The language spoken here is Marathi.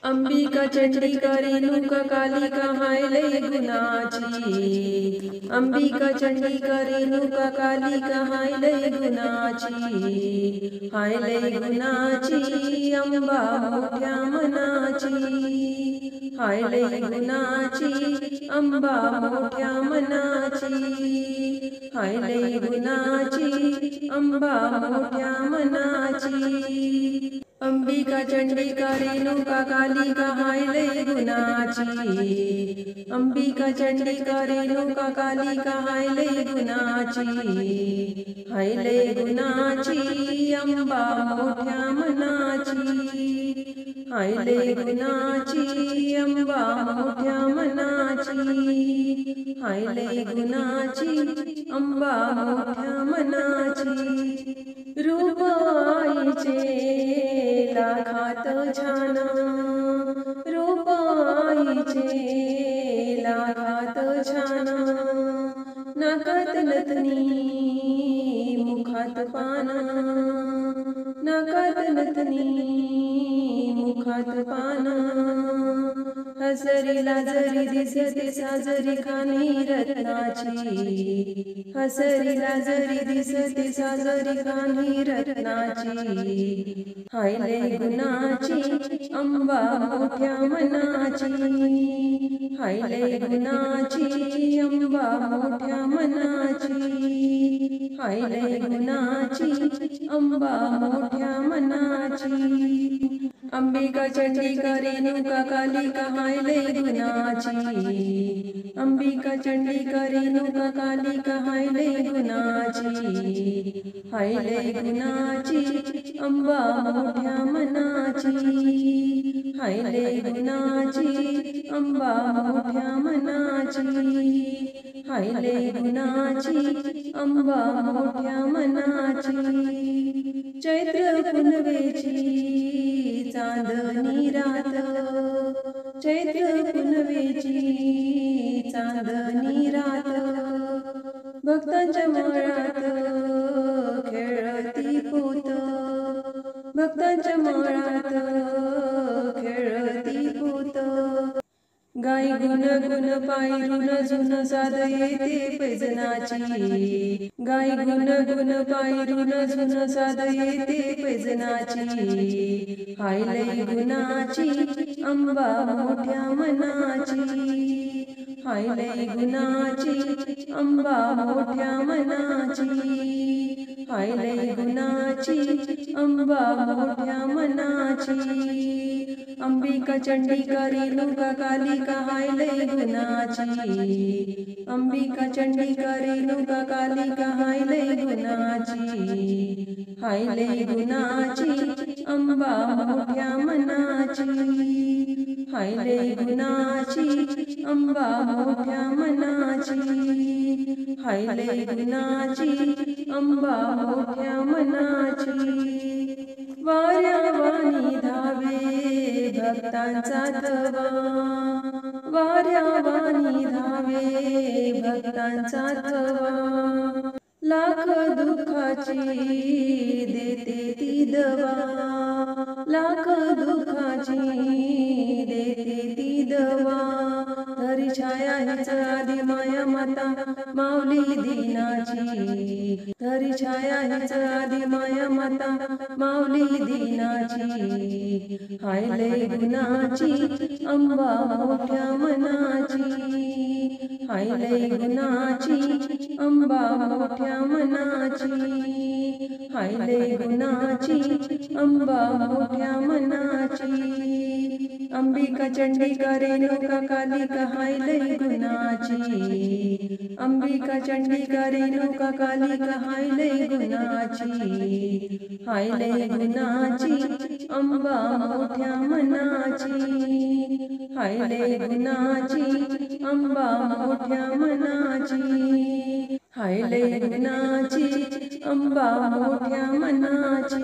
अंबिका चंडिका रेणुका कालिका हाय लय गुणाची। अंबिका चंडिका रेणुका कालिका हाय लय गुणाची। हाय लय गुणाची अंबा मोठ्या मनाची। हाय लय गुणाची अंबा मोठ्या मनाची। हाय लय गुणाची अंबा मोठ्या मनाची। अंबिका चंडिका रेणुका कालिका हाय लय गुणाची। अंबिका चंडिका रेणुका कालिका हाय लय गुणाची। हाय लय गुणाची अंबा मोठ्या मनाची। हाय लय गुणाची अंबा मोठ्या मनाची। हाय लय गुणाची अंबा मोठ्या मनाची। रूप आईचे लाखात छान। रूप आईचे लाखात छान। नाकात नथनी मुखात पान। नाकात नथनी मुखात पान। हसरी लाजरी दिसते साजरी खाणी रत्नाची। हसरी लाजरी दिसते साजरी खाणी रत्नाची। हाय लय गुणाची अंबा मोठ्या मनाची। हाय लय गुणाची अंबा मोठ्या मनाची। हाय लय गुणाची अंबा मोठ्या मनाची। अंबिका चंडिका रेणुका कालिका हाय लय गुणाची। अंबिका चंडिका रेणुका कालिका हाय लय गुणाची। हाय लय गुणाची अंबा मोठ्या मनाची। हाय लय गुणाची अंबा मोठ्या मनाची। हाय लय गुणाची अंबा मोठ्या मनाची। चैत्र पुनवेची चांदणी रात। चैत्र पुनवेची चांदणी रात। भक्तांच्या माळात खेळती पोत। भक्तांच्या माळात खेळती पोत। गाई गुण गुण पायरून झुन साध येते पैजनाची। गाई गुण गुण पायरून झुन साध येते पैजनाची। हाय लय गुणाची अंबा मोठ्या मनाची। हाय लय गुणाची अंबा मोठ्या मनाची। हाय लय गुणाची अंबा मोठ्या मनाची। अंबिका चंडिका रेणुका कालिका हाय लय गुणाची। अंबिका चंडिका रेणुका कालिका हाय लय गुणाची। हाय लय गुणाची अंबा मोठ्या मनाची। हाय लय गुणाची अंबा मोठ्या मनाची। हाय लय गुणाची अंबा मोठ्या मनाची। वाऱ्या वाणी धावे भक्तांचा थवा। वाऱ्या वाणी धावे भक्तांचा थवा। लाख दुःखाची देते ती दवा। लाख दुःखाची देते ती दवा। धरी छाया हिच आदि माया माता माऊली दीनाची। धरी छाया हिच आदि माया माता माऊली दीनाची। हाय लय गुणाची अंबा मोठ्या मनाची। हाय लय गुणाची अंबा मोठ्या मनाची। हाय लय गुणाची अंबा मोठ्या मनाची। अंबिका चंडिका रेणुका कालिका हाय लय गुणाची। अंबिका चंडिका रेणुका कालिका हाय लय गुणाची। हाय लय गुणाची अंबा मोठ्या मनाची। हाय लय गुणाची अंबा मोठ्या मनाची। हाय लय गुणाची अंबा मोठ्या मनाची।